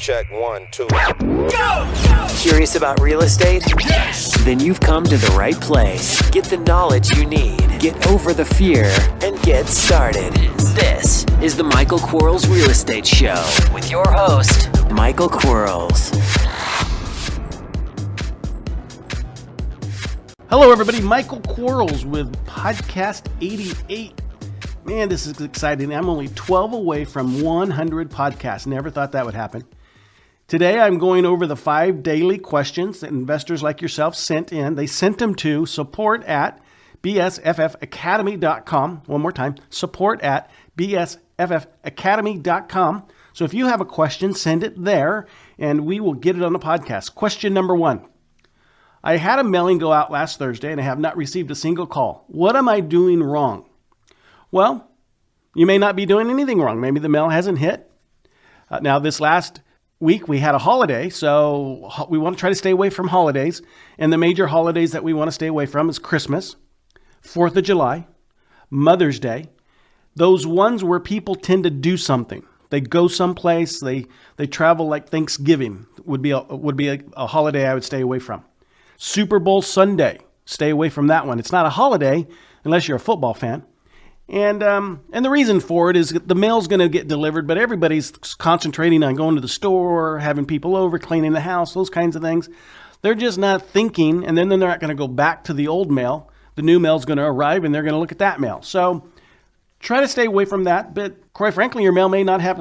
Check 1, 2. Go! Curious about real estate? Yes! Then you've come to the right place. Get the knowledge you need. Get over the fear and get started. This is the Michael Quarles Real Estate Show with your host, Michael Quarles. Hello, everybody. Michael Quarles with Podcast 88. Man, this is exciting. I'm only 12 away from 100 podcasts. Never thought that would happen. Today, I'm going over the 5 daily questions that investors like yourself sent in. They sent them to support@bsffacademy.com. One more time, support@bsffacademy.com. So if you have a question, send it there, and we will get it on the podcast. Question number 1. I had a mailing go out last Thursday, and I have not received a single call. What am I doing wrong? Well, you may not be doing anything wrong. Maybe the mail hasn't hit. Now, this last week, we had a holiday, so we want to try to stay away from holidays. And the major holidays that we want to stay away from is Christmas, 4th of July, Mother's Day. Those ones where people tend to do something. They go someplace, they travel, like Thanksgiving would be a holiday I would stay away from. Super Bowl Sunday, stay away from that one. It's not a holiday unless you're a football fan. And the reason for it is the mail's going to get delivered, but everybody's concentrating on going to the store, having people over, cleaning the house, those kinds of things. They're just not thinking, and then they're not going to go back to the old mail. The new mail's going to arrive, and they're going to look at that mail. So try to stay away from that, but quite frankly, your mail may not have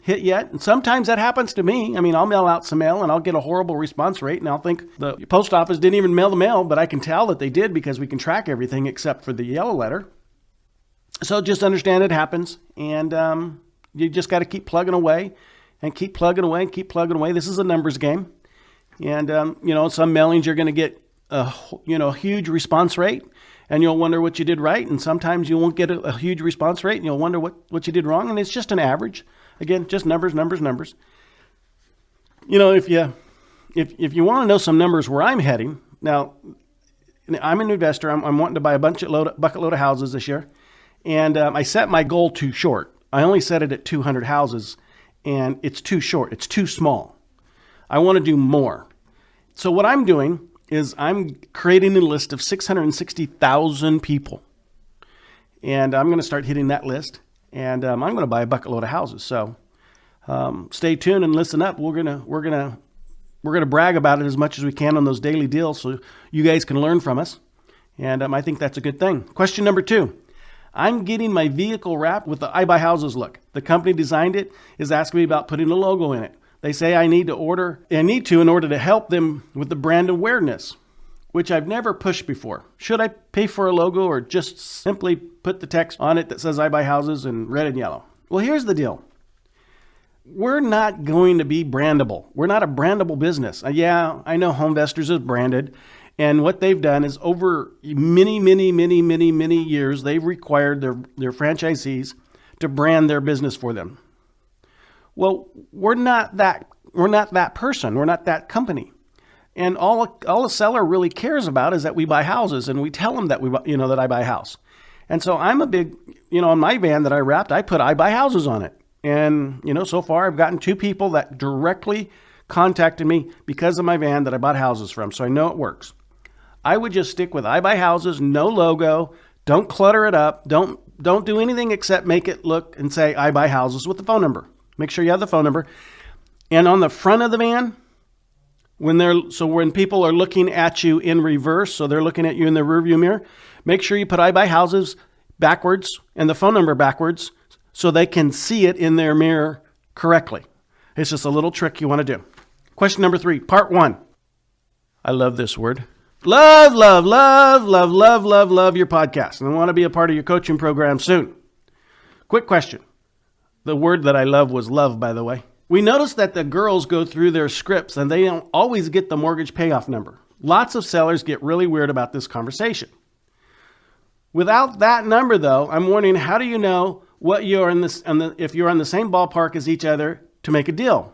hit yet. And sometimes that happens to me. I mean, I'll mail out some mail, and I'll get a horrible response rate, and I'll think the post office didn't even mail the mail, but I can tell that they did because we can track everything except for the yellow letter. So just understand it happens, and you just got to keep plugging away and keep plugging away and keep plugging away. This is a numbers game, and some mailings you're going to get a huge response rate, and you'll wonder what you did right, and sometimes you won't get a huge response rate, and you'll wonder what you did wrong, and it's just an average. Again, just numbers. You know, if you want to know some numbers where I'm heading, now I'm an investor. I'm wanting to buy a bucket load of houses this year. And I set my goal too short. I only set it at 200 houses, and it's too short. It's too small. I want to do more. So what I'm doing is I'm creating a list of 660,000 people. And I'm going to start hitting that list, and I'm going to buy a bucket load of houses. So stay tuned and listen up. We're going to brag about it as much as we can on those daily deals so you guys can learn from us. And I think that's a good thing. Question number 2. I'm getting my vehicle wrapped with the I Buy Houses look. The company designed it is asking me about putting a logo in it. They say I need to in order to help them with the brand awareness, which I've never pushed before. Should I pay for a logo or just simply put the text on it that says I Buy Houses in red and yellow? Well, here's the deal. We're not going to be brandable. We're not a brandable business. Yeah, I know Homevestors is branded. And what they've done is over many years, they've required their franchisees to brand their business for them. Well, we're not that person. We're not that company. And all a seller really cares about is that we buy houses, and we tell them that that I buy a house. And so I'm a big, on my van that I wrapped, I put I Buy Houses on it. And, so far I've gotten 2 people that directly contacted me because of my van that I bought houses from. So I know it works. I would just stick with I Buy Houses, no logo. Don't clutter it up. Don't do anything except make it look and say I Buy Houses with the phone number. Make sure you have the phone number. And on the front of the van, when people are looking at you in reverse, so they're looking at you in the rearview mirror, make sure you put I Buy Houses backwards and the phone number backwards so they can see it in their mirror correctly. It's just a little trick you want to do. Question number 3, part 1. I love this word. Love your podcast. And I want to be a part of your coaching program soon. Quick question. The word that I love was love, by the way. We noticed that the girls go through their scripts and they don't always get the mortgage payoff number. Lots of sellers get really weird about this conversation. Without that number, though, I'm wondering, how do you know if you're on the same ballpark as each other to make a deal?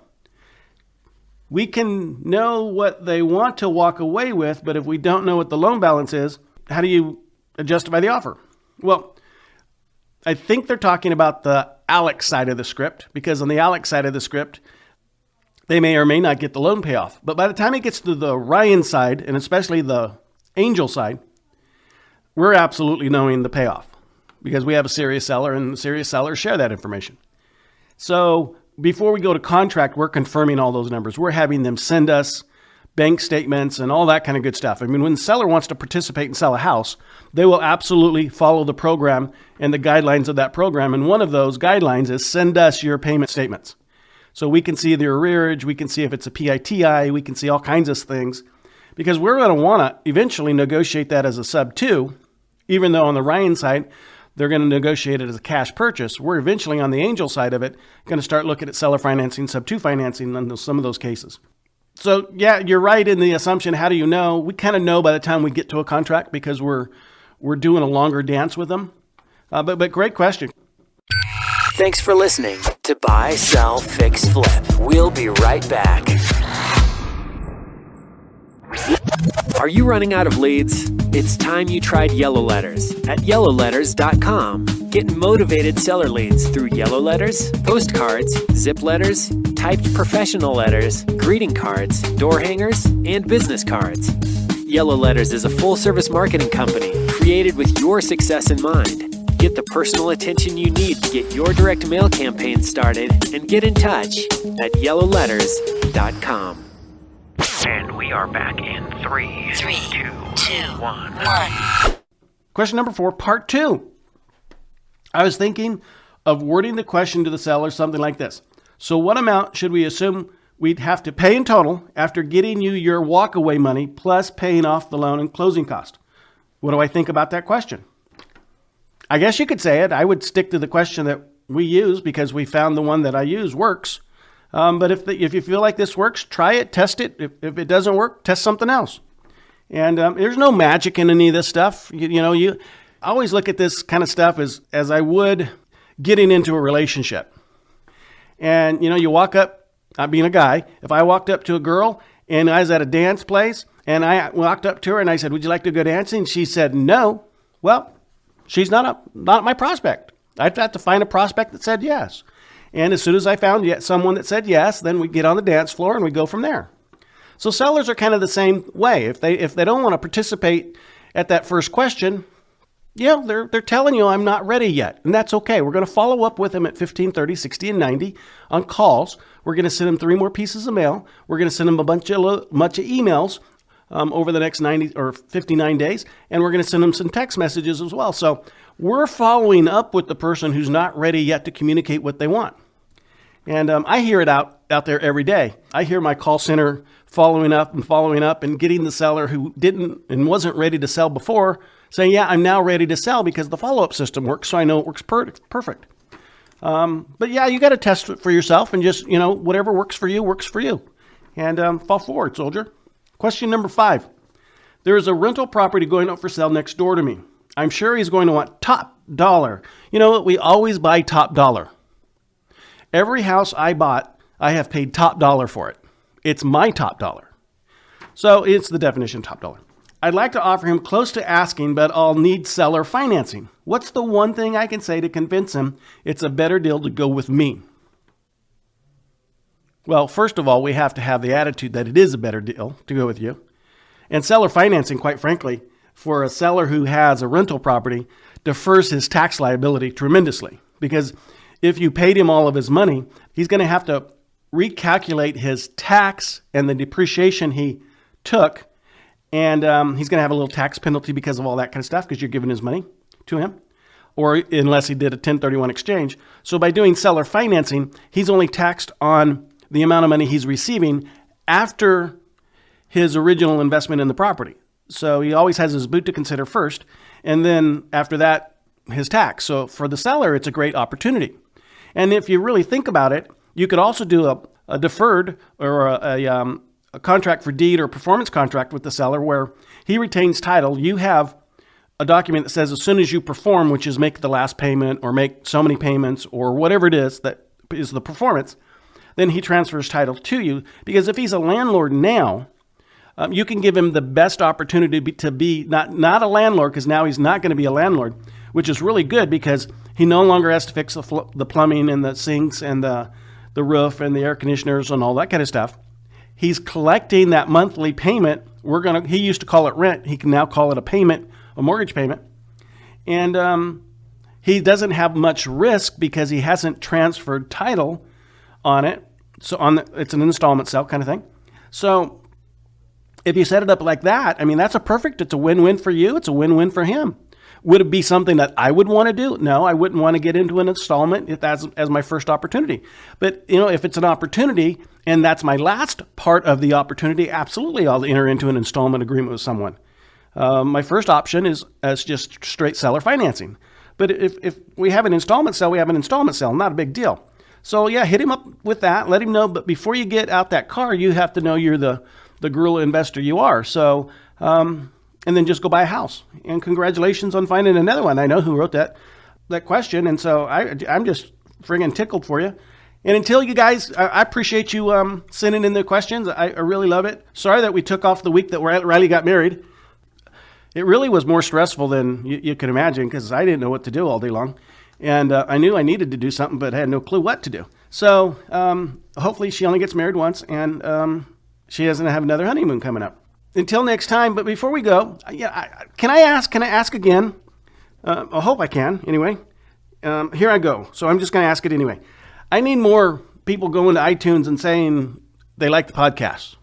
We can know what they want to walk away with, but if we don't know what the loan balance is, how do you justify the offer? Well, I think they're talking about the Alex side of the script, because on the Alex side of the script, they may or may not get the loan payoff. But by the time it gets to the Ryan side, and especially the Angel side, we're absolutely knowing the payoff because we have a serious seller and the serious sellers share that information. So before we go to contract, we're confirming all those numbers. We're having them send us bank statements and all that kind of good stuff. I mean, when the seller wants to participate and sell a house, they will absolutely follow the program and the guidelines of that program. And one of those guidelines is send us your payment statements. So we can see the arrearage, we can see if it's a PITI, we can see all kinds of things, because we're going to want to eventually negotiate that as a sub 2, even though on the Ryan side, they're going to negotiate it as a cash purchase. We're eventually on the Angel side of it going to start looking at seller financing, sub 2 financing on some of those cases. So yeah, you're right in the assumption. How do you know? We kind of know by the time we get to a contract because we're doing a longer dance with them. But great question. Thanks for listening to Buy, Sell, Fix, Flip. We'll be right back. Are you running out of leads? It's time you tried Yellow Letters at yellowletters.com. Get motivated seller leads through yellow letters, postcards, zip letters, typed professional letters, greeting cards, door hangers, and business cards. Yellow Letters is a full-service marketing company created with your success in mind. Get the personal attention you need to get your direct mail campaign started and get in touch at yellowletters.com. And we are back in 3, 2, 1. Question number 4, part 2. I was thinking of wording the question to the seller something like this. So what amount should we assume we'd have to pay in total after getting you your walkaway money plus paying off the loan and closing cost? What do I think about that question? I guess you could say it. I would stick to the question that we use because we found the one that I use works. But if you feel like this works, try it, test it. If it doesn't work, test something else. And there's no magic in any of this stuff. You always look at this kind of stuff as I would getting into a relationship. And, you walk up, not being a guy, if I walked up to a girl and I was at a dance place and I walked up to her and I said, would you like to go dancing? She said, no. Well, she's not my prospect. I'd have to find a prospect that said yes. And as soon as I found someone that said yes, then we get on the dance floor and we go from there. So sellers are kind of the same way. If they don't want to participate at that first question, they're telling you I'm not ready yet. And that's okay. We're going to follow up with them at 15, 30, 60, and 90 on calls. We're going to send them 3 more pieces of mail. We're going to send them a bunch of emails over the next 90 or 59 days. And we're going to send them some text messages as well. So we're following up with the person who's not ready yet to communicate what they want. And I hear it out there every day. I hear my call center following up and getting the seller who didn't and wasn't ready to sell before saying, yeah, I'm now ready to sell because the follow-up system works. So I know it works perfect. But yeah, you got to test it for yourself and just, whatever works for you, works for you. And fall forward, soldier. Question number 5. There is a rental property going up for sale next door to me. I'm sure he's going to want top dollar. You know what? We always buy top dollar. Every house I bought, I have paid top dollar for it. It's my top dollar. So it's the definition of top dollar. I'd like to offer him close to asking, but I'll need seller financing. What's the one thing I can say to convince him it's a better deal to go with me? Well, first of all, we have to have the attitude that it is a better deal to go with you. And seller financing, quite frankly, for a seller who has a rental property, defers his tax liability tremendously. Because if you paid him all of his money, he's going to have to recalculate his tax and the depreciation he took. And he's going to have a little tax penalty because of all that kind of stuff because you're giving his money to him. Or unless he did a 1031 exchange. So by doing seller financing, he's only taxed on the amount of money he's receiving after his original investment in the property. So he always has his boot to consider first, and then after that, his tax. So for the seller, it's a great opportunity. And if you really think about it, you could also do a deferred or a contract for deed or performance contract with the seller where he retains title. You have a document that says as soon as you perform, which is make the last payment or make so many payments or whatever it is that is the performance, then he transfers title to you. Because if he's a landlord now, you can give him the best opportunity to be not a landlord, because now he's not going to be a landlord, which is really good because he no longer has to fix the plumbing and the sinks and the the roof and the air conditioners and all that kind of stuff. He's collecting that monthly payment. He used to call it rent. He can now call it a payment, a mortgage payment. And he doesn't have much risk because he hasn't transferred title on it. So it's an installment sale kind of thing. So if you set it up like that, I mean, it's a win-win for you. It's a win-win for him. Would it be something that I would want to do? No, I wouldn't want to get into an installment if that's as my first opportunity. But, if it's an opportunity and that's my last part of the opportunity, absolutely I'll enter into an installment agreement with someone. My first option is just straight seller financing. But if we have an installment sale, we have an installment sale, not a big deal. So yeah, hit him up with that, let him know. But before you get out that car, you have to know you're the guerrilla investor you are. So, and then just go buy a house. And congratulations on finding another one. I know who wrote that question. And so I'm just friggin' tickled for you. And until you guys, I appreciate you sending in the questions. I really love it. Sorry that we took off the week that Riley got married. It really was more stressful than you could imagine because I didn't know what to do all day long. And I knew I needed to do something, but had no clue what to do. So hopefully she only gets married once and she doesn't have another honeymoon coming up. Until next time, but before we go, can I ask again? I hope I can, anyway. Here I go. So I'm just going to ask it anyway. I need more people going to iTunes and saying they like the podcast.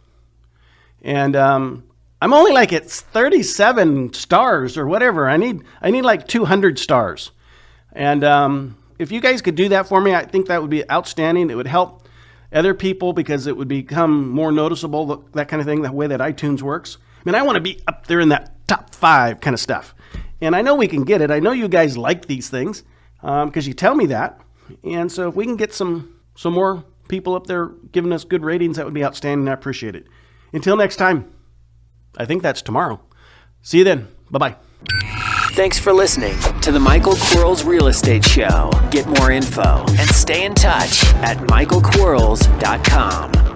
And I'm only like at 37 stars or whatever. I need like 200 stars. And if you guys could do that for me, I think that would be outstanding. It would help other people because it would become more noticeable, that kind of thing, the way that iTunes works. I mean, I want to be up there in that top 5 kind of stuff. And I know we can get it. I know you guys like these things because you tell me that. And so if we can get some more people up there giving us good ratings, that would be outstanding. I appreciate it. Until next time, I think that's tomorrow. See you then. Bye-bye. Thanks for listening to the Michael Quarles Real Estate Show. Get more info and stay in touch at michaelquarles.com.